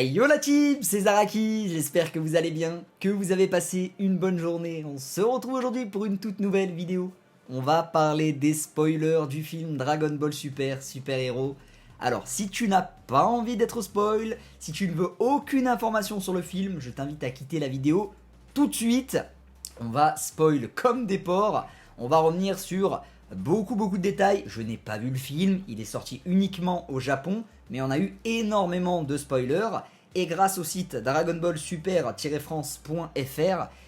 Yo la team, c'est Zaraki, j'espère que vous allez bien, que vous avez passé une bonne journée. On se retrouve aujourd'hui pour une toute nouvelle vidéo. On va parler des spoilers du film Dragon Ball Super, Super Hero. Alors, si tu n'as pas envie d'être spoil, si tu ne veux aucune information sur le film, je t'invite à quitter la vidéo tout de suite. On va spoil comme des porcs, on va revenir sur beaucoup de détails. Je n'ai pas vu le film, il est sorti uniquement au Japon, mais on a eu énormément de spoilers. Et grâce au site Dragon Ball Super-France.fr,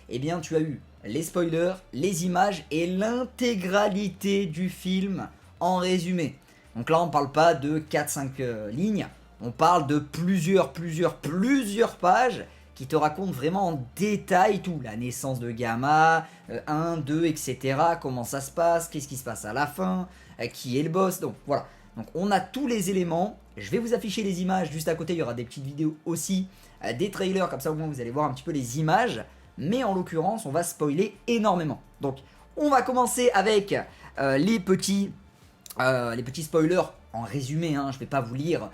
eh bien tu as eu les spoilers, les images et l'intégralité du film en résumé. Donc là on parle pas de 4-5 lignes, on parle de plusieurs pages qui te racontent vraiment en détail tout, la naissance de Gamma, 1, 2, etc., comment ça se passe, qu'est-ce qui se passe à la fin, qui est le boss, donc voilà. Donc on a tous les éléments, je vais vous afficher les images juste à côté, il y aura des petites vidéos aussi, des trailers, comme ça au moins vous allez voir un petit peu les images, mais en l'occurrence on va spoiler énormément. Donc on va commencer avec les petits spoilers en résumé, hein, je ne vais pas vous lire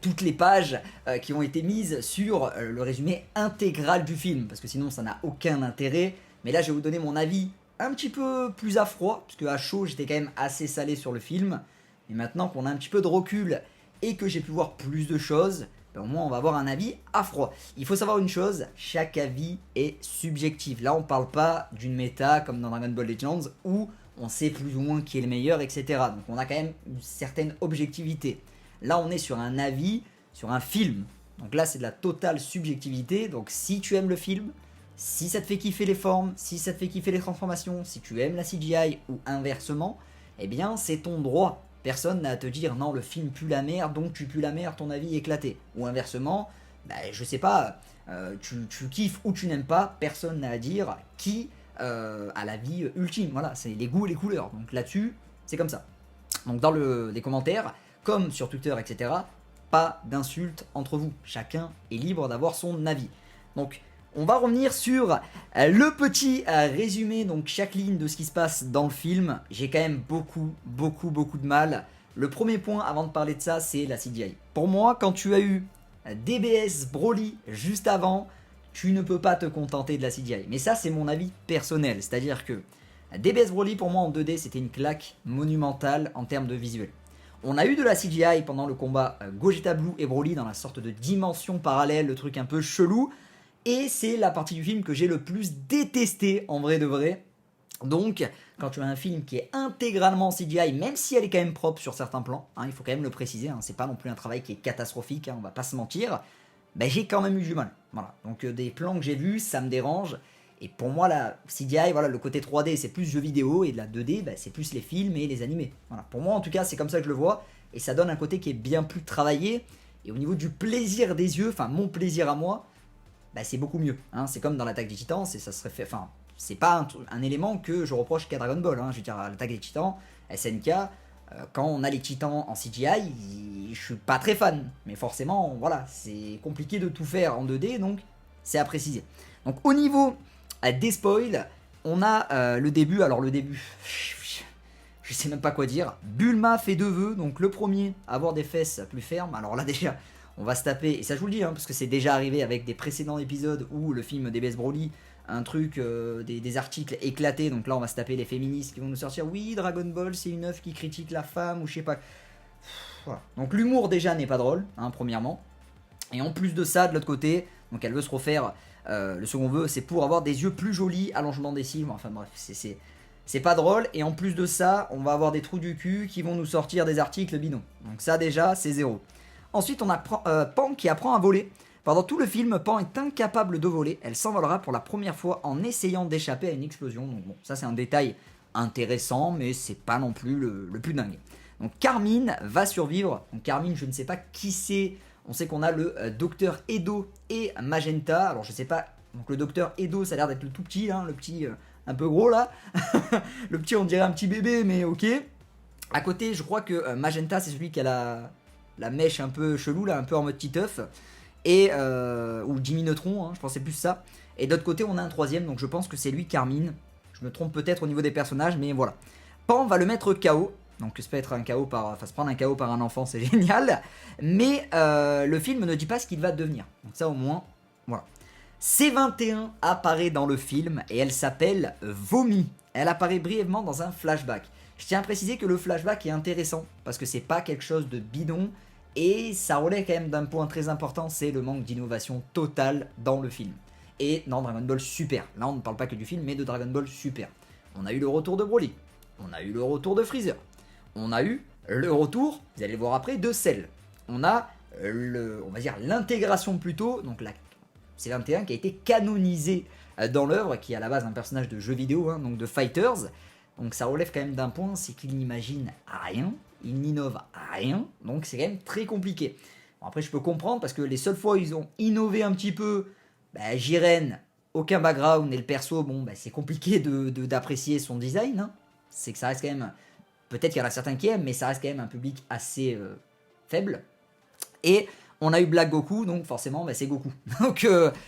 toutes les pages qui ont été mises sur le résumé intégral du film, parce que sinon ça n'a aucun intérêt, mais là je vais vous donner mon avis un petit peu plus à froid, puisque à chaud j'étais quand même assez salé sur le film, et maintenant qu'on a un petit peu de recul et que j'ai pu voir plus de choses, ben au moins on va avoir un avis à froid. Il faut savoir une chose, chaque avis est subjectif. Là on parle pas d'une méta comme dans Dragon Ball Legends où on sait plus ou moins qui est le meilleur, etc. Donc on a quand même une certaine objectivité. Là on est sur un avis, sur un film. Donc là c'est de la totale subjectivité. Donc si tu aimes le film, si ça te fait kiffer les formes, si ça te fait kiffer les transformations, si tu aimes la CGI ou inversement, eh bien c'est ton droit. Personne n'a à te dire non le film pue la merde donc tu pues la merde, ton avis est éclaté. Ou inversement, bah, je sais pas, tu kiffes ou tu n'aimes pas, personne n'a à dire qui à la vie ultime. Voilà, c'est les goûts et les couleurs. Donc là-dessus, c'est comme ça. Donc dans les commentaires, comme sur Twitter, etc., pas d'insultes entre vous. Chacun est libre d'avoir son avis. Donc on va revenir sur le petit résumé, donc chaque ligne de ce qui se passe dans le film. J'ai quand même beaucoup de mal. Le premier point avant de parler de ça, c'est la CGI. Pour moi, quand tu as eu DBS Broly juste avant, tu ne peux pas te contenter de la CGI. Mais ça, c'est mon avis personnel. C'est-à-dire que DBS Broly, pour moi, en 2D, c'était une claque monumentale en termes de visuel. On a eu de la CGI pendant le combat Gogeta Blue et Broly dans la sorte de dimension parallèle, le truc un peu chelou. Et c'est la partie du film que j'ai le plus détesté en vrai de vrai. Donc, quand tu as un film qui est intégralement CGI, même si elle est quand même propre sur certains plans, hein, il faut quand même le préciser, hein, c'est pas non plus un travail qui est catastrophique, hein, on va pas se mentir, ben, j'ai quand même eu du mal. Voilà. Donc des plans que j'ai vus, ça me dérange. Et pour moi, la CGI, voilà, le côté 3D, c'est plus jeux vidéo, et de la 2D, ben, c'est plus les films et les animés. Voilà. Pour moi, en tout cas, c'est comme ça que je le vois, et ça donne un côté qui est bien plus travaillé. Et au niveau du plaisir des yeux, enfin mon plaisir à moi, bah, c'est beaucoup mieux. Hein. C'est comme dans l'Attaque des Titans, ça serait fait. Enfin, c'est pas un élément que je reproche qu'à Dragon Ball. Hein. Je veux dire, à l'Attaque des Titans, SNK, quand on a les Titans en CGI, je suis pas très fan. Mais forcément, voilà, c'est compliqué de tout faire en 2D, donc c'est à préciser. Donc au niveau des spoils, on a le début. Alors le début, je sais même pas quoi dire. Bulma fait 2 vœux, donc le premier, avoir des fesses plus fermes. Alors là déjà. On va se taper, et ça je vous le dis, hein, parce que c'est déjà arrivé avec des précédents épisodes où le film DBS Broly, un truc, des articles éclatés, donc là on va se taper les féministes qui vont nous sortir, oui Dragon Ball c'est une œuvre qui critique la femme, ou je sais pas. Voilà. Donc l'humour déjà n'est pas drôle, hein, premièrement, et en plus de ça, de l'autre côté, donc elle veut se refaire, le second vœu c'est pour avoir des yeux plus jolis, allongement des cils, enfin bref, c'est pas drôle, et en plus de ça, on va avoir des trous du cul qui vont nous sortir des articles bidons, donc ça déjà c'est zéro. Ensuite, on a Pan qui apprend à voler. Pendant tout le film, Pan est incapable de voler. Elle s'envolera pour la première fois en essayant d'échapper à une explosion. Donc bon, ça c'est un détail intéressant, mais c'est pas non plus le plus dingue. Donc Carmine va survivre. Donc Carmine, je ne sais pas qui c'est. On sait qu'on a le docteur Edo et Magenta. Alors je sais pas. Donc le docteur Edo, ça a l'air d'être le tout petit, hein, le petit un peu gros là. Le petit, on dirait un petit bébé, mais ok. À côté, je crois que Magenta, c'est celui qui a la mèche un peu chelou là, un peu en mode Titeuf, et ou Jimmy Neutron, hein, je pensais plus ça. Et d'autre côté on a un troisième, donc je pense que c'est lui Carmine. Je me trompe peut-être au niveau des personnages, mais voilà. Pan va le mettre KO, Donc se prendre un KO par un enfant, c'est génial. Mais le film ne dit pas ce qu'il va devenir. Donc ça au moins, voilà. C21 apparaît dans le film et elle s'appelle Vomi. Elle apparaît brièvement dans un flashback. Je tiens à préciser que le flashback est intéressant parce que c'est pas quelque chose de bidon et ça relève quand même d'un point très important, c'est le manque d'innovation totale dans le film. Et dans Dragon Ball Super. Là on ne parle pas que du film mais de Dragon Ball Super. On a eu le retour de Broly, on a eu le retour de Freezer, on a eu le retour, vous allez le voir après, de Cell. On a on va dire l'intégration plutôt, donc la C21 qui a été canonisé dans l'œuvre, qui est à la base un personnage de jeu vidéo, hein, donc de Fighters. Donc ça relève quand même d'un point, c'est qu'il n'imagine rien, il n'innove rien, donc c'est quand même très compliqué. Bon, après je peux comprendre, parce que les seules fois où ils ont innové un petit peu, Jiren, aucun background, et le perso, bon, c'est compliqué d'apprécier son design, hein. C'est que ça reste quand même, peut-être qu'il y en a certains qui aiment, mais ça reste quand même un public assez faible. Et on a eu Black Goku, donc forcément c'est Goku. Donc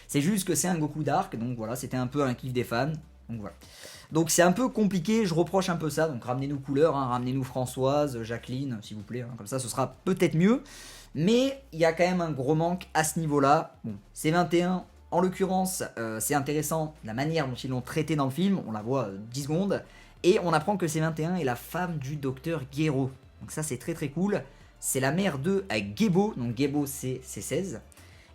c'est juste que c'est un Goku Dark, donc voilà, c'était un peu un kiff des fans. Donc voilà. Donc c'est un peu compliqué, je reproche un peu ça, donc ramenez-nous Couleur, hein, ramenez-nous Françoise, Jacqueline, s'il vous plaît, hein, comme ça ce sera peut-être mieux. Mais il y a quand même un gros manque à ce niveau-là. Bon, C21, en l'occurrence, c'est intéressant la manière dont ils l'ont traité dans le film, on la voit 10 secondes, et on apprend que C21 est la femme du docteur Gero. Donc ça c'est très très cool. C'est la mère de Gebo, donc Gebo c'est C16,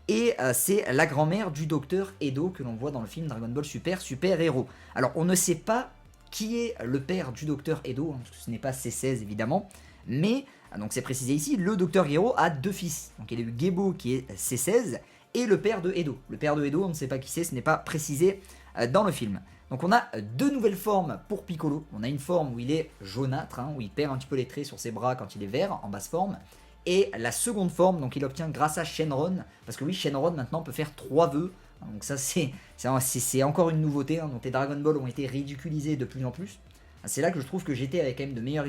et c'est la grand-mère du docteur Edo que l'on voit dans le film Dragon Ball Super, Super Héros. Alors on ne sait pas qui est le père du docteur Edo, hein, parce que ce n'est pas C16 évidemment, mais, donc c'est précisé ici, le docteur Gero a 2 fils. Donc il y a eu Gebo qui est C16, et le père de Edo. Le père de Edo, on ne sait pas qui c'est, ce n'est pas précisé dans le film. Donc on a 2 nouvelles formes pour Piccolo. On a une forme où il est jaunâtre, hein, où il perd un petit peu les traits sur ses bras quand il est vert, en basse forme. Et la seconde forme, donc il obtient grâce à Shenron, parce que oui, Shenron maintenant peut faire 3 vœux. Donc ça c'est encore une nouveauté, hein, donc les Dragon Ball ont été ridiculisés de plus en plus. C'est là que je trouve que GT avait quand même de meilleures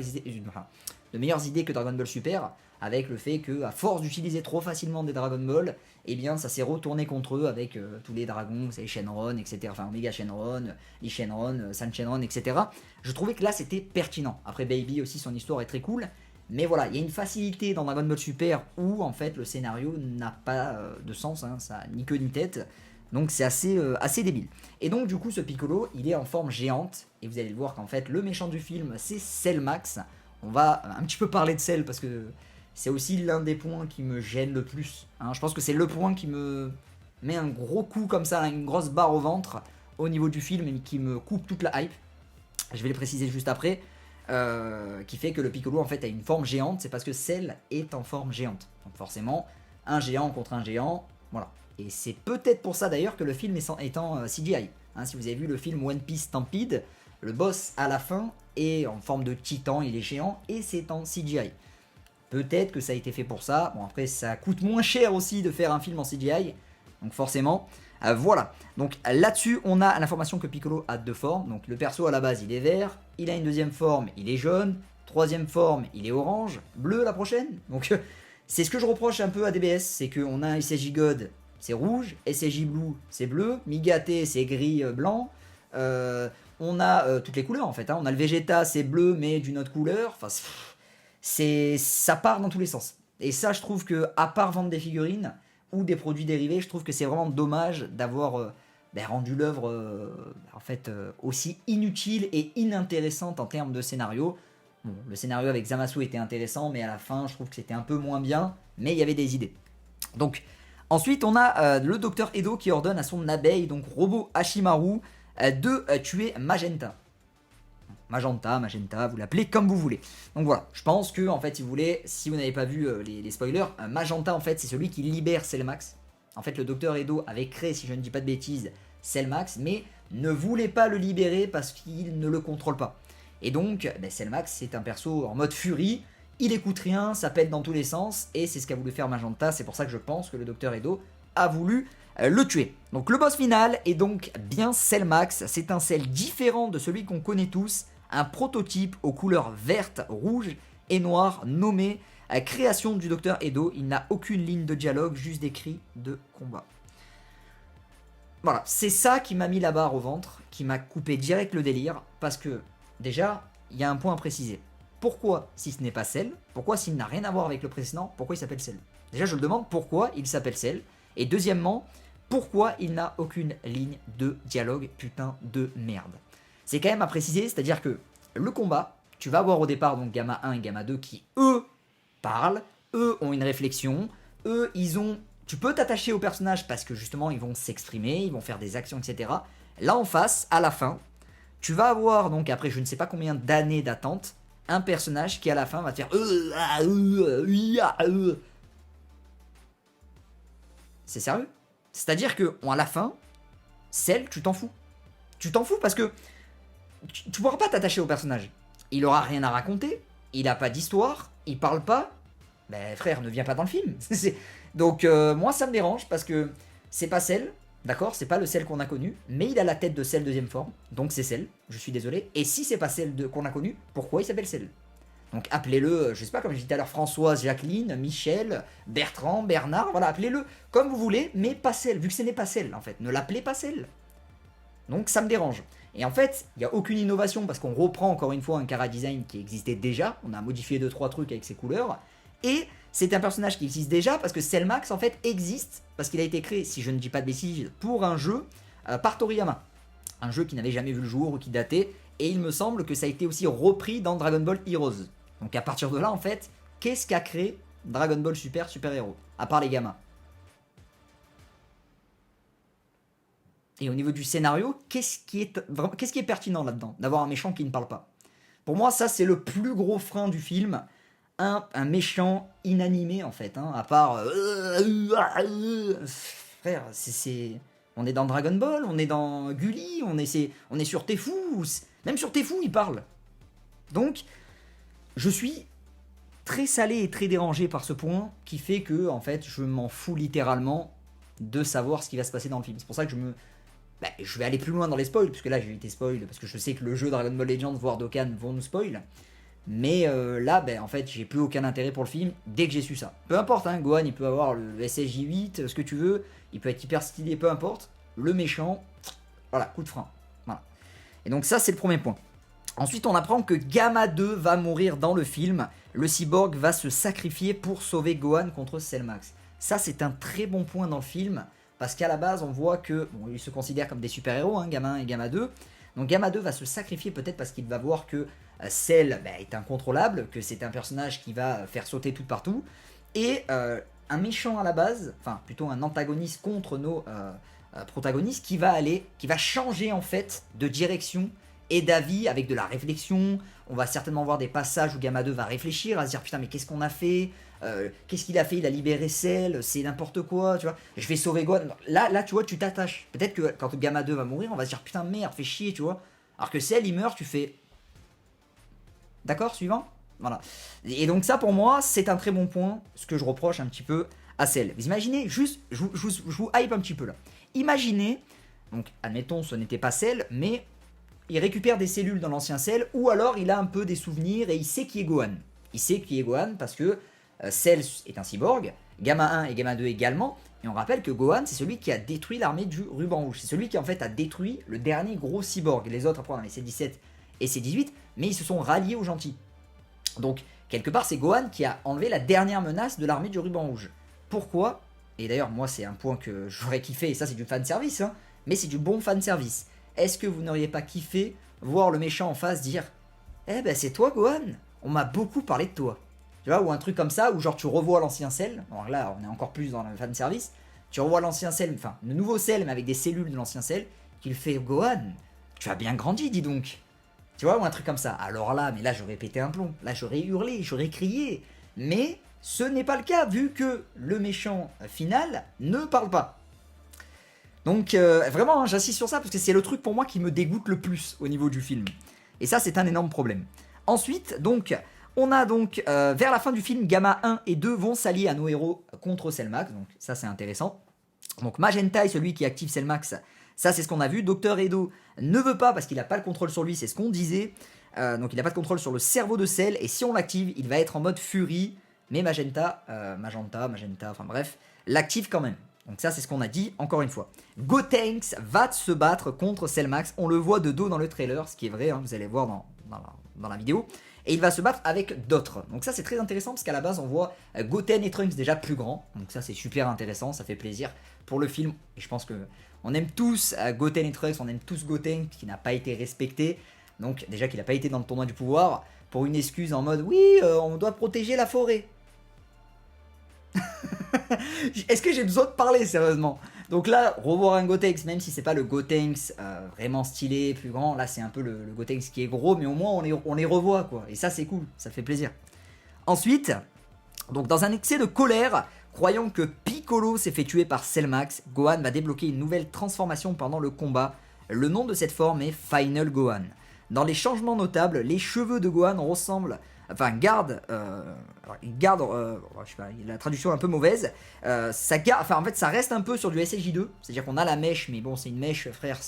idées que Dragon Ball Super, avec le fait que à force d'utiliser trop facilement des Dragon Ball, eh bien ça s'est retourné contre eux avec tous les dragons, vous savez, Shenron, etc. Enfin Omega Shenron, Lee Shenron, San Shenron, etc. Je trouvais que là c'était pertinent. Après Baby aussi, son histoire est très cool. Mais voilà, il y a une facilité dans Dragon Ball Super où en fait le scénario n'a pas de sens, hein, ça n'a ni queue ni tête. Donc c'est assez débile. Et donc du coup ce Piccolo, il est en forme géante. Et vous allez le voir qu'en fait le méchant du film c'est Cell Max. On va un petit peu parler de Cell parce que c'est aussi l'un des points qui me gêne le plus. Hein. Je pense que c'est le point qui me met un gros coup comme ça, une grosse barre au ventre au niveau du film et qui me coupe toute la hype. Je vais le préciser juste après. Qui fait que le Piccolo en fait a une forme géante, c'est parce que Cell est en forme géante. Donc forcément, un géant contre un géant, voilà. Et c'est peut-être pour ça d'ailleurs que le film est en CGI. Hein, si vous avez vu le film One Piece Stampede, le boss à la fin est en forme de titan, il est géant et c'est en CGI. Peut-être que ça a été fait pour ça. Bon après ça coûte moins cher aussi de faire un film en CGI, donc forcément. Voilà, donc là-dessus on a l'information que Piccolo a 2 formes. Donc le perso à la base il est vert, il a une deuxième forme, il est jaune, troisième forme il est orange, bleu la prochaine. Donc c'est ce que je reproche un peu à DBS, c'est qu'on a un SSJ God c'est rouge, SSJ Blue c'est bleu, Migate c'est gris blanc, on a toutes les couleurs en fait, hein. On a le Vegeta c'est bleu mais d'une autre couleur, enfin ça part dans tous les sens. Et ça je trouve que à part vendre des figurines ou des produits dérivés, je trouve que c'est vraiment dommage d'avoir rendu l'œuvre en fait aussi inutile et inintéressante en termes de scénario. Bon, le scénario avec Zamasu était intéressant, mais à la fin, je trouve que c'était un peu moins bien, mais il y avait des idées. Donc, ensuite, on a le docteur Edo qui ordonne à son abeille, donc robot Hashimaru, de tuer Magenta. Magenta, vous l'appelez comme vous voulez. Donc voilà, je pense que, en fait, si vous voulez, si vous n'avez pas vu les spoilers, Magenta, en fait, c'est celui qui libère Cellmax. En fait, le docteur Edo avait créé, si je ne dis pas de bêtises, Cellmax, mais ne voulait pas le libérer parce qu'il ne le contrôle pas. Et donc, Cellmax, c'est un perso en mode furie, il écoute rien, ça pète dans tous les sens, et c'est ce qu'a voulu faire Magenta, c'est pour ça que je pense que le docteur Edo a voulu le tuer. Donc le boss final est donc bien Cellmax, c'est un Cell différent de celui qu'on connaît tous, un prototype aux couleurs verte, rouge et noire nommé création du docteur Edo. Il n'a aucune ligne de dialogue, juste des cris de combat. Voilà, c'est ça qui m'a mis la barre au ventre, qui m'a coupé direct le délire, parce que déjà, il y a un point à préciser. pourquoi, si ce n'est pas Cell, pourquoi s'il n'a rien à voir avec le précédent, pourquoi il s'appelle Cell? Déjà, je le demande pourquoi il s'appelle Cell. Et deuxièmement, pourquoi il n'a aucune ligne de dialogue, putain de merde. C'est quand même à préciser, c'est-à-dire que le combat, tu vas avoir au départ donc Gamma 1 et Gamma 2 qui, eux, parlent, eux ont une réflexion, eux, ils ont... Tu peux t'attacher aux personnages parce que justement, ils vont s'exprimer, ils vont faire des actions, etc. Là, en face, à la fin, tu vas avoir, donc après je ne sais pas combien d'années d'attente, un personnage qui à la fin va te faire... C'est sérieux? C'est-à-dire que à la fin, Cell, tu t'en fous. Tu t'en fous parce que tu pourras pas t'attacher au personnage. Il aura rien à raconter, il a pas d'histoire, il parle pas. Ben frère, ne viens pas dans le film. Donc moi ça me dérange parce que c'est pas Cell, d'accord, c'est pas le Cell qu'on a connu, mais il a la tête de Cell deuxième forme, donc c'est Cell, je suis désolé. Et si c'est pas Cell qu'on a connu, pourquoi il s'appelle Cell? Donc appelez-le, je sais pas, comme je disais tout à l'heure, Françoise, Jacqueline, Michel, Bertrand, Bernard, voilà, appelez-le comme vous voulez, mais pas Cell, vu que ce n'est pas Cell en fait, ne l'appelez pas Cell. Donc ça me dérange. Et en fait, il n'y a aucune innovation parce qu'on reprend encore une fois un chara-design qui existait déjà, on a modifié 2-3 trucs avec ses couleurs, et c'est un personnage qui existe déjà parce que Cellmax en fait existe, parce qu'il a été créé, si je ne dis pas de bêtises, pour un jeu par Toriyama. Un jeu qui n'avait jamais vu le jour ou qui datait, et il me semble que ça a été aussi repris dans Dragon Ball Heroes. Donc à partir de là, en fait, qu'est-ce qu'a créé Dragon Ball Super Héros, à part les gamins? Et au niveau du scénario, qu'est-ce qui est pertinent là-dedans? D'avoir un méchant qui ne parle pas. Pour moi, ça, c'est le plus gros frein du film. Un méchant inanimé, en fait. Hein, à part... Frère, on est dans Dragon Ball, on est dans Gulli, on est sur Tefou. Même sur Tefou, il parle. Donc, je suis très salé et très dérangé par ce point qui fait que, en fait, je m'en fous littéralement de savoir ce qui va se passer dans le film. C'est pour ça que je vais aller plus loin dans les spoils, puisque là j'ai été spoil, parce que je sais que le jeu Dragon Ball Legends, voire Dokkan, vont nous spoil. Mais là, en fait, j'ai plus aucun intérêt pour le film dès que j'ai su ça. Peu importe, hein, Gohan, il peut avoir le SSJ8, ce que tu veux, il peut être hyper stylé, peu importe. Le méchant, voilà, coup de frein. Voilà. Et donc ça, c'est le premier point. Ensuite, on apprend que Gamma 2 va mourir dans le film. Le cyborg va se sacrifier pour sauver Gohan contre Cellmax. Ça, c'est un très bon point dans le film. Parce qu'à la base, on voit que ils se considèrent comme des super-héros, hein, Gamma 1 et Gamma 2. Donc Gamma 2 va se sacrifier peut-être parce qu'il va voir que Cell est incontrôlable, que c'est un personnage qui va faire sauter tout partout. Et un méchant à la base, enfin plutôt un antagoniste contre nos protagonistes, qui va changer en fait de direction et d'avis avec de la réflexion. On va certainement voir des passages où Gamma 2 va réfléchir, à se dire putain mais qu'est-ce qu'on a fait, qu'est-ce qu'il a fait, il a libéré Cell, c'est n'importe quoi, tu vois, je vais sauver Gohan. Là tu vois, tu t'attaches. Peut-être que quand Gamma 2 va mourir, on va se dire putain merde, fais chier, tu vois. Alors que Cell il meurt, tu fais d'accord, suivant. Voilà. Et donc ça pour moi c'est un très bon point, ce que je reproche un petit peu à Cell. Vous imaginez, juste, je vous hype un petit peu là. Imaginez, donc admettons ce n'était pas Cell, mais il récupère des cellules dans l'ancien Cell, ou alors il a un peu des souvenirs et il sait qui est Gohan. Il sait qui est Gohan parce que Cell est un cyborg, Gamma 1 et Gamma 2 également, et on rappelle que Gohan c'est celui qui a détruit l'armée du ruban rouge, c'est celui qui en fait a détruit le dernier gros cyborg, les autres après on a les C17 et C18, mais ils se sont ralliés aux gentils. Donc quelque part c'est Gohan qui a enlevé la dernière menace de l'armée du ruban rouge. Pourquoi? Et d'ailleurs moi c'est un point que j'aurais kiffé, et ça c'est du fanservice, hein, mais c'est du bon fanservice. Est-ce que vous n'auriez pas kiffé voir le méchant en face dire eh ben c'est toi Gohan, on m'a beaucoup parlé de toi. Tu vois, ou un truc comme ça, où genre tu revois l'ancien Cell, alors là on est encore plus dans le fanservice, tu revois l'ancien Cell, enfin le nouveau Cell mais avec des cellules de l'ancien Cell, qu'il fait Gohan, tu as bien grandi dis donc. Tu vois, ou un truc comme ça. Alors là, mais là j'aurais pété un plomb, là j'aurais hurlé, j'aurais crié, mais ce n'est pas le cas vu que le méchant final ne parle pas. Donc vraiment, hein, j'insiste sur ça parce que c'est le truc pour moi qui me dégoûte le plus au niveau du film. Et ça, c'est un énorme problème. Ensuite, donc, on a donc, vers la fin du film, Gamma 1 et 2 vont s'allier à nos héros contre Cellmax. Donc ça, c'est intéressant. Donc Magenta est celui qui active Cellmax. Ça, c'est ce qu'on a vu. Docteur Edo ne veut pas parce qu'il n'a pas le contrôle sur lui, c'est ce qu'on disait. Donc il n'a pas de contrôle sur le cerveau de Cell. Et si on l'active, il va être en mode furie. Mais Magenta, enfin bref, l'active quand même. Donc ça, c'est ce qu'on a dit, encore une fois. Gotenks va se battre contre Cellmax. On le voit de dos dans le trailer, ce qui est vrai, hein, vous allez voir dans la vidéo. et il va se battre avec d'autres. Donc ça c'est très intéressant parce qu'à la base on voit Goten et Trunks déjà plus grands, donc ça c'est super intéressant, ça fait plaisir pour le film, et je pense que on aime tous Goten et Trunks, on aime tous Goten qui n'a pas été respecté, donc déjà qu'il n'a pas été dans le tournoi du pouvoir, pour une excuse en mode oui on doit protéger la forêt. Est-ce que j'ai besoin de parler sérieusement? Donc là, revoir un Gotenks, même si c'est pas le Gotenks vraiment stylé, plus grand, là c'est un peu le Gotenks qui est gros, mais au moins on les revoit quoi, et ça c'est cool, ça fait plaisir. Ensuite, donc dans un excès de colère, croyant que Piccolo s'est fait tuer par Cellmax, Gohan va débloquer une nouvelle transformation pendant le combat. Le nom de cette forme est Final Gohan. Dans les changements notables, les cheveux de Gohan ressemblent, enfin gardent, je sais pas, la traduction est un peu mauvaise, ça garde, enfin en fait ça reste un peu sur du SSJ2, c'est-à-dire qu'on a la mèche, mais bon c'est une mèche frère,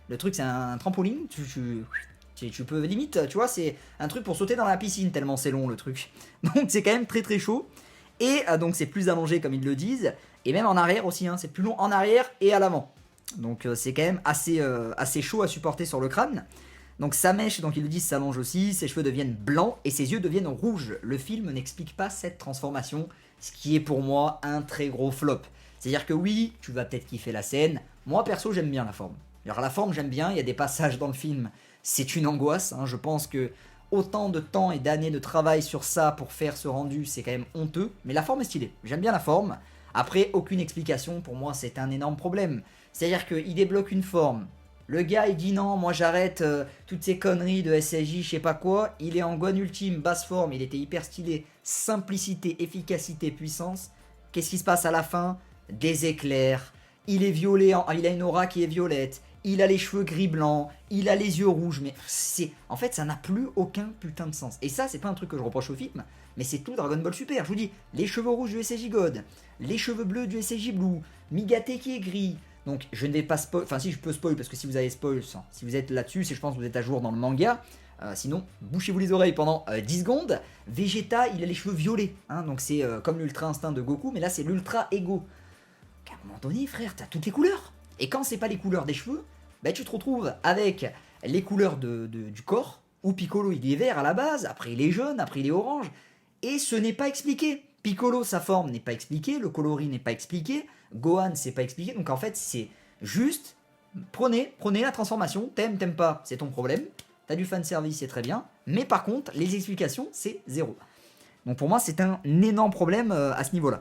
le truc c'est un trampoline, tu peux limite, tu vois, c'est un truc pour sauter dans la piscine tellement c'est long le truc, donc c'est quand même très très chaud, et donc c'est plus allongé comme ils le disent, et même en arrière aussi, hein, c'est plus long en arrière et à l'avant, donc c'est quand même assez chaud à supporter sur le crâne. Donc sa mèche, donc ils le disent, s'allonge aussi, ses cheveux deviennent blancs et ses yeux deviennent rouges. Le film n'explique pas cette transformation, ce qui est pour moi un très gros flop. C'est-à-dire que oui, tu vas peut-être kiffer la scène, moi perso j'aime bien la forme. Alors la forme j'aime bien, il y a des passages dans le film, c'est une angoisse, hein. Je pense que autant de temps et d'années de travail sur ça pour faire ce rendu, c'est quand même honteux, mais la forme est stylée, j'aime bien la forme. Après, aucune explication, pour moi c'est un énorme problème. C'est-à-dire qu'il débloque une forme, le gars il dit non, moi j'arrête toutes ces conneries de SSJ, je sais pas quoi. Il est en Gohan ultime, basse forme, il était hyper stylé. Simplicité, efficacité, puissance. Qu'est-ce qui se passe à la fin? Des éclairs. Il est violet, il a une aura qui est violette. Il a les cheveux gris-blanc. Il a les yeux rouges. Mais en fait, ça n'a plus aucun putain de sens. Et ça, c'est pas un truc que je reproche au film, mais c'est tout Dragon Ball Super. Je vous dis, les cheveux rouges du SSJ God, les cheveux bleus du SSJ Blue, Migate qui est gris. Donc je ne vais pas spoil, enfin si je peux spoil parce que si vous avez spoil, si vous êtes là-dessus, c'est je pense que vous êtes à jour dans le manga. Sinon, bouchez-vous les oreilles pendant 10 secondes. Vegeta, il a les cheveux violets, hein, donc c'est comme l'ultra instinct de Goku, mais là c'est l'ultra ego. À un moment donné, frère, t'as toutes les couleurs. Et quand c'est pas les couleurs des cheveux, bah tu te retrouves avec les couleurs du corps, où Piccolo il est vert à la base, après il est jaune, après il est orange, et ce n'est pas expliqué. Piccolo, sa forme n'est pas expliquée, le coloris n'est pas expliqué, Gohan, c'est pas expliqué, donc en fait, c'est juste, prenez la transformation, t'aimes pas, c'est ton problème, t'as du fanservice, c'est très bien, mais par contre, les explications, c'est zéro. Donc pour moi, c'est un énorme problème à ce niveau-là.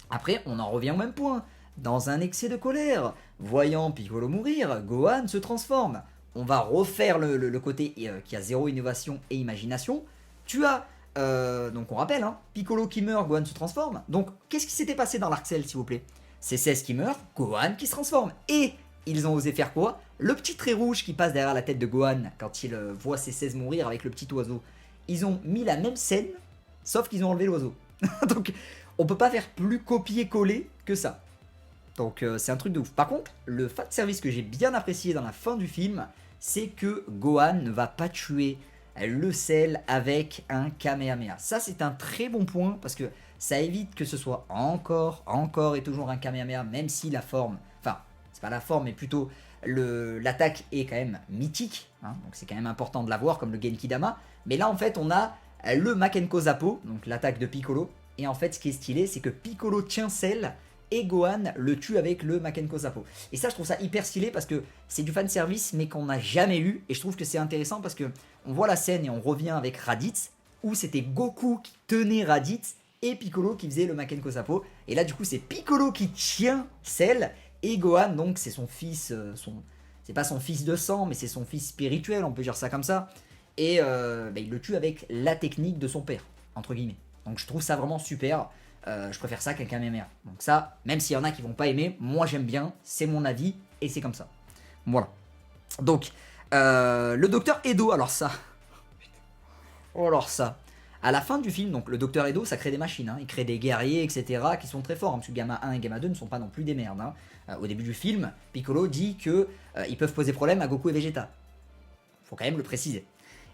Après, on en revient au même point. Dans un excès de colère, voyant Piccolo mourir, Gohan se transforme. On va refaire le côté qui a zéro innovation et imagination. Tu as donc on rappelle, hein, Piccolo qui meurt, Gohan se transforme. Donc qu'est-ce qui s'était passé dans l'Arc Cell, s'il vous plaît? C'est 16 qui meurt, Gohan qui se transforme. Et ils ont osé faire quoi? Le petit trait rouge qui passe derrière la tête de Gohan quand il voit ses 16 mourir avec le petit oiseau. Ils ont mis la même scène, sauf qu'ils ont enlevé l'oiseau. Donc on peut pas faire plus copier-coller que ça. Donc c'est un truc de ouf. Par contre, le fan service que j'ai bien apprécié dans la fin du film, c'est que Gohan ne va pas tuer le sel avec un Kamehameha. Ça c'est un très bon point parce que ça évite que ce soit encore et toujours un Kamehameha, même si la forme, enfin c'est pas la forme mais plutôt l'attaque est quand même mythique, hein, donc c'est quand même important de l'avoir comme le Genki Dama. Mais là en fait on a le Makenko Zappo, donc l'attaque de Piccolo, et en fait ce qui est stylé c'est que Piccolo tient Cell et Gohan le tue avec le Makenko Zappo. Et ça je trouve ça hyper stylé parce que c'est du fan service mais qu'on n'a jamais eu, et je trouve que c'est intéressant parce que on voit la scène et on revient avec Raditz où c'était Goku qui tenait Raditz et Piccolo qui faisait le Makenko Zappo, et là du coup c'est Piccolo qui tient Cell et Gohan donc c'est son fils, c'est pas son fils de sang mais c'est son fils spirituel, on peut dire ça comme ça, et il le tue avec la technique de son père entre guillemets. Donc je trouve ça vraiment super. Je préfère ça qu'un Kamehameha. Donc ça, même s'il y en a qui vont pas aimer, moi j'aime bien, c'est mon avis, et c'est comme ça. Voilà. Donc, le docteur Edo, alors ça... Oh alors ça... À la fin du film, donc le docteur Edo, ça crée des machines, hein. Il crée des guerriers, etc., qui sont très forts, hein, parce que Gamma 1 et Gamma 2 ne sont pas non plus des merdes, hein. Au début du film, Piccolo dit que ils peuvent poser problème à Goku et Vegeta. Faut quand même le préciser.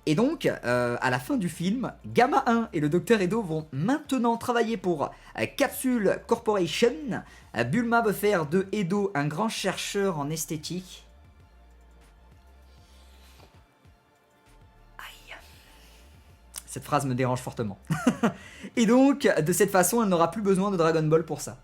Et donc, à la fin du film, Gamma 1 et le Dr Edo vont maintenant travailler pour Capsule Corporation. Bulma veut faire de Edo un grand chercheur en esthétique. Aïe. cette phrase me dérange fortement. Et donc, de cette façon, elle n'aura plus besoin de Dragon Ball pour ça.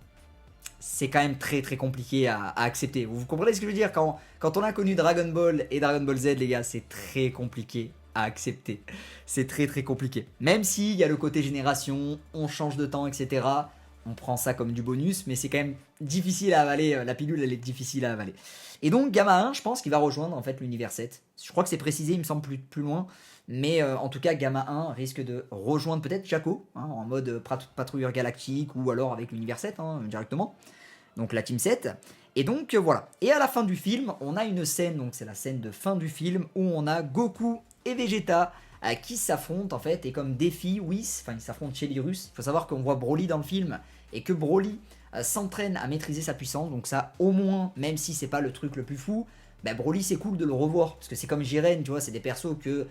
C'est quand même très très compliqué à accepter. Vous comprenez ce que je veux dire quand on a connu Dragon Ball et Dragon Ball Z, les gars, c'est très compliqué à accepter. C'est très très compliqué. Même s'il y a le côté génération, on change de temps, etc. On prend ça comme du bonus, mais c'est quand même difficile à avaler. La pilule, elle est difficile à avaler. Et donc, Gamma 1, je pense qu'il va rejoindre en fait l'univers 7. Je crois que c'est précisé, il me semble plus loin. Mais en tout cas, Gamma 1 risque de rejoindre peut-être Jaco, en mode patrouilleur galactique, ou alors avec l'univers 7 directement. Donc la Team 7. Et donc voilà. Et à la fin du film, on a une scène, donc c'est la scène de fin du film, où on a Goku et Vegeta qui s'affrontent en fait. Et comme défi, Whis, ils s'affrontent chez les Russes. Il faut savoir qu'on voit Broly dans le film, et que Broly s'entraîne à maîtriser sa puissance. Donc ça, au moins, même si c'est pas le truc le plus fou, Broly c'est cool de le revoir. Parce que c'est comme Jiren, tu vois, c'est des persos que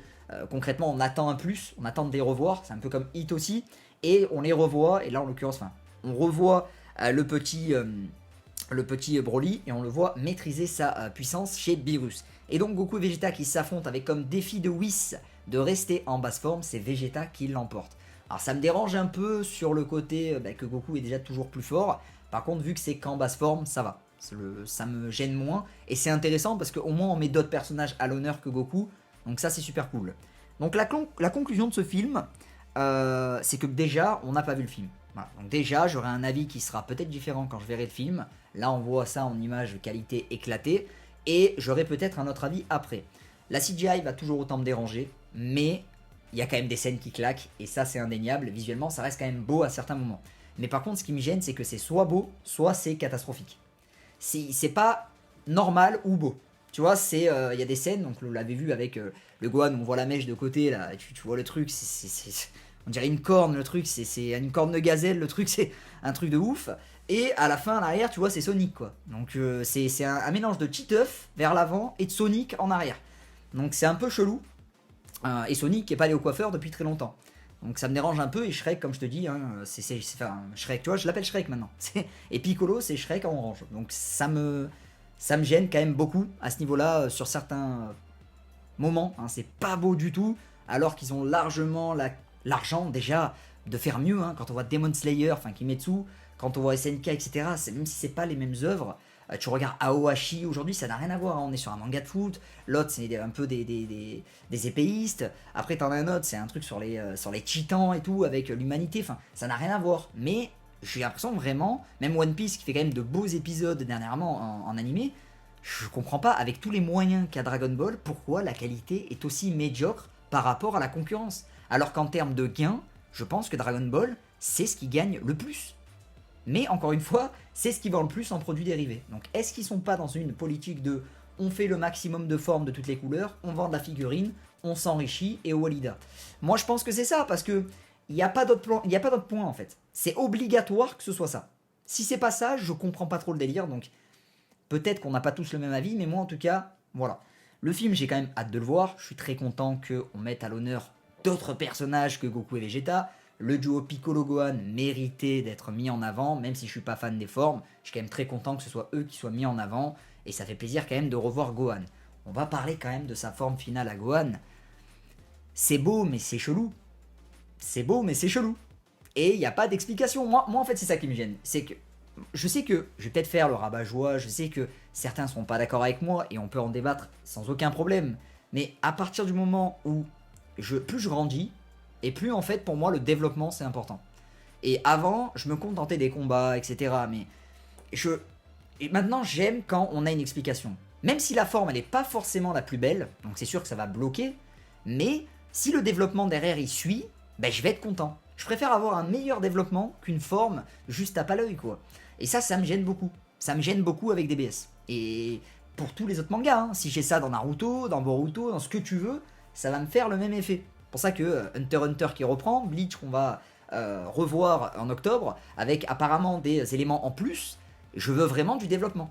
concrètement on attend un plus, on attend de les revoir. C'est un peu comme Hit aussi. Et on les revoit, et là en l'occurrence, on revoit le petit Broly, et on le voit maîtriser sa puissance chez Beerus. Et donc Goku et Vegeta qui s'affrontent avec comme défi de Whis de rester en basse forme, c'est Vegeta qui l'emporte. Alors ça me dérange un peu sur le côté que Goku est déjà toujours plus fort. Par contre, vu que c'est qu'en basse forme, ça va. Ça me gêne moins. Et c'est intéressant parce qu'au moins on met d'autres personnages à l'honneur que Goku. Donc ça c'est super cool. Donc la conclusion de ce film, c'est que déjà on n'a pas vu le film. Voilà. Donc déjà j'aurai un avis qui sera peut-être différent quand je verrai le film. Là on voit ça en image qualité éclatée. Et j'aurai peut-être un autre avis après. La CGI va toujours autant me déranger. Mais il y a quand même des scènes qui claquent. Et ça c'est indéniable. Visuellement ça reste quand même beau à certains moments. Mais par contre ce qui me gêne c'est que c'est soit beau, soit c'est catastrophique. C'est pas normal ou beau. Tu vois, il y a des scènes, donc vous l'avez vu avec le Gohan, on voit la mèche de côté, là, tu vois le truc, on dirait une corne, le truc, c'est une corne de gazelle, le truc, c'est un truc de ouf. Et à la fin, en arrière, tu vois, c'est Sonic, quoi. Donc c'est un mélange de Titeuf vers l'avant et de Sonic en arrière. Donc c'est un peu chelou. Et Sonic n'est pas allé au coiffeur depuis très longtemps. Donc ça me dérange un peu, et Shrek, comme je te dis, Shrek, tu vois, je l'appelle Shrek maintenant. Et Piccolo, c'est Shrek en orange. Donc ça me gêne quand même beaucoup à ce niveau-là, sur certains moments. C'est pas beau du tout, alors qu'ils ont largement l'argent déjà de faire mieux. Quand on voit Demon Slayer, Kimetsu, quand on voit SNK, etc., même si c'est pas les mêmes œuvres, tu regardes Aohashi, aujourd'hui ça n'a rien à voir, on est sur un manga de foot, l'autre c'est un peu des épéistes, après t'en as un autre, c'est un truc sur les titans et tout, avec l'humanité, ça n'a rien à voir, mais j'ai l'impression vraiment, même One Piece qui fait quand même de beaux épisodes dernièrement en animé, je comprends pas, avec tous les moyens qu'a Dragon Ball, pourquoi la qualité est aussi médiocre par rapport à la concurrence, alors qu'en termes de gains, je pense que Dragon Ball, c'est ce qui gagne le plus. Mais encore une fois, c'est ce qui vend le plus en produits dérivés. Donc est-ce qu'ils sont pas dans une politique de on fait le maximum de formes de toutes les couleurs, on vend de la figurine, on s'enrichit et Walida. Moi je pense que c'est ça, parce que il n'y a pas d'autre point en fait. C'est obligatoire que ce soit ça. Si c'est pas ça, je comprends pas trop le délire, donc peut-être qu'on n'a pas tous le même avis, mais moi en tout cas, voilà. Le film, j'ai quand même hâte de le voir, je suis très content qu'on mette à l'honneur d'autres personnages que Goku et Vegeta. Le duo Piccolo-Gohan méritait d'être mis en avant, même si je suis pas fan des formes, je suis quand même très content que ce soit eux qui soient mis en avant, et ça fait plaisir quand même de revoir Gohan. On va parler quand même de sa forme finale à Gohan. C'est beau, mais c'est chelou. C'est beau, mais c'est chelou. Et il n'y a pas d'explication. Moi, en fait, c'est ça qui me gêne. C'est que je sais que je vais peut-être faire le rabat-joie, je sais que certains ne seront pas d'accord avec moi, et on peut en débattre sans aucun problème. Mais à partir du moment où plus je grandis, et plus en fait pour moi le développement c'est important. Et avant je me contentais des combats, etc. Mais et maintenant j'aime quand on a une explication. Même si la forme elle n'est pas forcément la plus belle, donc c'est sûr que ça va bloquer, mais si le développement derrière il suit, je vais être content. Je préfère avoir un meilleur développement qu'une forme juste tape à l'œil, quoi. Et ça me gêne beaucoup. Ça me gêne beaucoup avec DBS. Et pour tous les autres mangas, si j'ai ça dans Naruto, dans Boruto, dans ce que tu veux, ça va me faire le même effet. C'est pour ça que Hunter x Hunter qui reprend, Bleach qu'on va revoir en octobre, avec apparemment des éléments en plus, je veux vraiment du développement.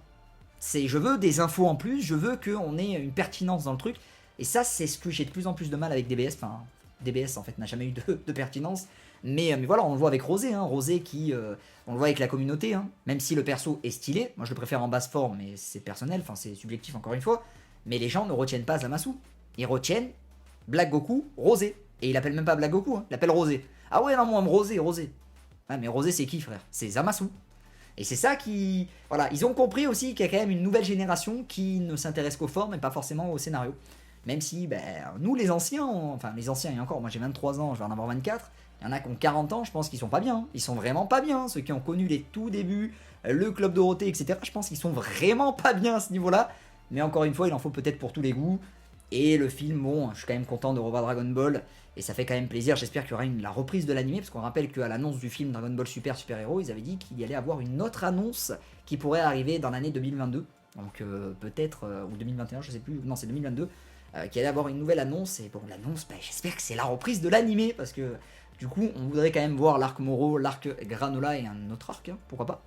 Je veux des infos en plus, je veux qu'on ait une pertinence dans le truc. Et ça, c'est ce que j'ai de plus en plus de mal avec DBS. Enfin, DBS en fait n'a jamais eu de pertinence. Mais voilà, on le voit avec Rosé. Rosé qui, on le voit avec la communauté. Même si le perso est stylé, moi je le préfère en basse forme, mais c'est personnel, enfin c'est subjectif encore une fois. Mais les gens ne retiennent pas Zamasu. Ils retiennent Black Goku, Rosé. Et il appelle même pas Black Goku, hein, il appelle Rosé. Ah ouais, non, moi, Rosé. Ouais, mais Rosé, c'est qui, frère? C'est Zamasu. Et c'est ça qui... Voilà, ils ont compris aussi qu'il y a quand même une nouvelle génération qui ne s'intéresse qu'aux formes et pas forcément au scénario. Même si, ben, nous les anciens, enfin les anciens et encore, moi j'ai 23 ans, je vais en avoir 24, il y en a qui ont 40 ans, je pense qu'ils sont pas bien. Hein. Ils sont vraiment pas bien. Ceux qui ont connu les tout débuts, le Club Dorothée, etc., je pense qu'ils sont vraiment pas bien à ce niveau-là. Mais encore une fois, il en faut peut-être pour tous les goûts. Et le film, bon, je suis quand même content de revoir Dragon Ball. Et ça fait quand même plaisir. J'espère qu'il y aura la reprise de l'animé. Parce qu'on rappelle qu'à l'annonce du film Dragon Ball Super Super Hero, ils avaient dit qu'il y allait avoir une autre annonce qui pourrait arriver dans l'année 2022. Donc peut-être, ou 2021, je sais plus. Non, c'est 2022. Qui allait avoir une nouvelle annonce. Et bon, l'annonce, bah, j'espère que c'est la reprise de l'animé. Parce que du coup, on voudrait quand même voir l'arc Moro, l'arc Granola et un autre arc. Hein, pourquoi pas.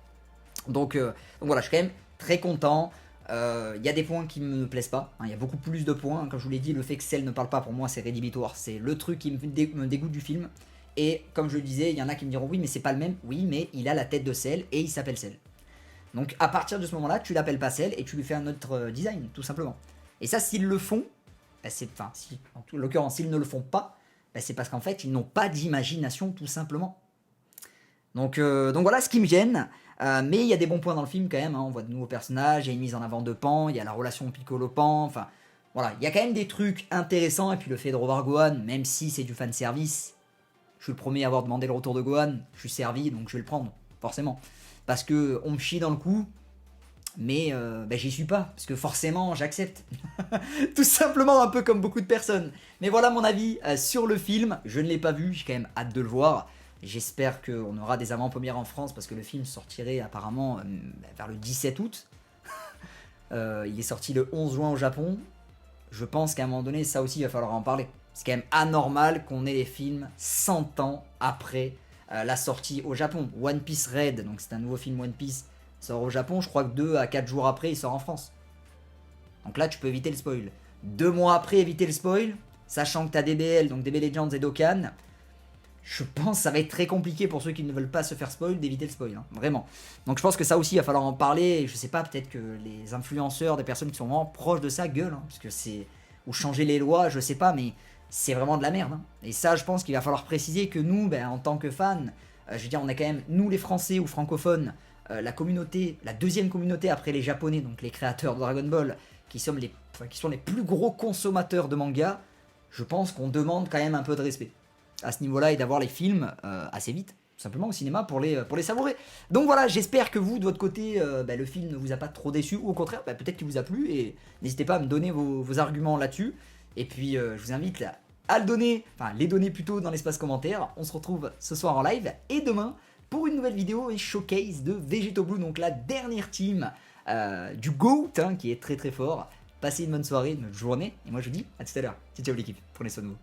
Donc voilà, je suis quand même très content. Il y a des points qui me plaisent pas, hein, il y a beaucoup plus de points, comme je vous l'ai dit, le fait que Cell ne parle pas pour moi c'est rédhibitoire, c'est le truc qui me dégoûte du film, et comme je le disais, il y en a qui me diront oui mais c'est pas le même, oui mais il a la tête de Cell et il s'appelle Cell. Donc à partir de ce moment là, tu l'appelles pas Cell et tu lui fais un autre design, tout simplement. Et ça s'ils le font, bah, enfin si, en l'occurrence s'ils ne le font pas, bah, c'est parce qu'en fait ils n'ont pas d'imagination tout simplement. Donc voilà ce qui me gêne. Mais il y a des bons points dans le film quand même, hein. On voit de nouveaux personnages, il y a une mise en avant de Pan, il y a la relation Piccolo-Pan, enfin voilà, il y a quand même des trucs intéressants, et puis le fait de revoir Gohan, même si c'est du fanservice, je suis le premier à avoir demandé le retour de Gohan, je suis servi donc je vais le prendre, forcément. Parce que on me chie dans le cou, mais bah, j'y suis pas, parce que forcément j'accepte. Tout simplement un peu comme beaucoup de personnes. Mais voilà mon avis sur le film, je ne l'ai pas vu, j'ai quand même hâte de le voir. J'espère qu'on aura des avant-premières en France parce que le film sortirait apparemment vers le 17 août. Il est sorti le 11 juin au Japon. Je pense qu'à un moment donné, ça aussi, il va falloir en parler. C'est quand même anormal qu'on ait les films 100 ans après la sortie au Japon. One Piece Red, donc c'est un nouveau film One Piece, sort au Japon. Je crois que 2 à 4 jours après, il sort en France. Donc là, tu peux éviter le spoil. 2 mois après, éviter le spoil, sachant que tu as DBL, donc DB Legends et Dokkan. Je pense que ça va être très compliqué pour ceux qui ne veulent pas se faire spoil d'éviter le spoil, hein, vraiment. Donc je pense que ça aussi, il va falloir en parler. Et je sais pas, peut-être que les influenceurs, des personnes qui sont vraiment proches de ça, gueulent, hein, parce que c'est... Ou changer les lois, je sais pas, mais c'est vraiment de la merde. Hein. Et ça, je pense qu'il va falloir préciser que nous, ben, en tant que fans, je veux dire, on est quand même, nous les Français ou francophones, la communauté, la deuxième communauté après les Japonais, donc les créateurs de Dragon Ball, qui sont les plus gros consommateurs de manga, je pense qu'on demande quand même un peu de respect à ce niveau-là et d'avoir les films assez vite, tout simplement au cinéma pour les savourer. Donc voilà, j'espère que vous, de votre côté, le film ne vous a pas trop déçu, ou au contraire, peut-être qu'il vous a plu, et n'hésitez pas à me donner vos arguments là-dessus. Et puis je vous invite à les donner plutôt dans l'espace commentaire. On se retrouve ce soir en live, et demain, pour une nouvelle vidéo et showcase de Vegeto Blue, donc la dernière team du GOAT, hein, qui est très très fort. Passez une bonne soirée, une bonne journée, et moi je vous dis à tout à l'heure. Ciao ciao l'équipe, prenez soin de vous.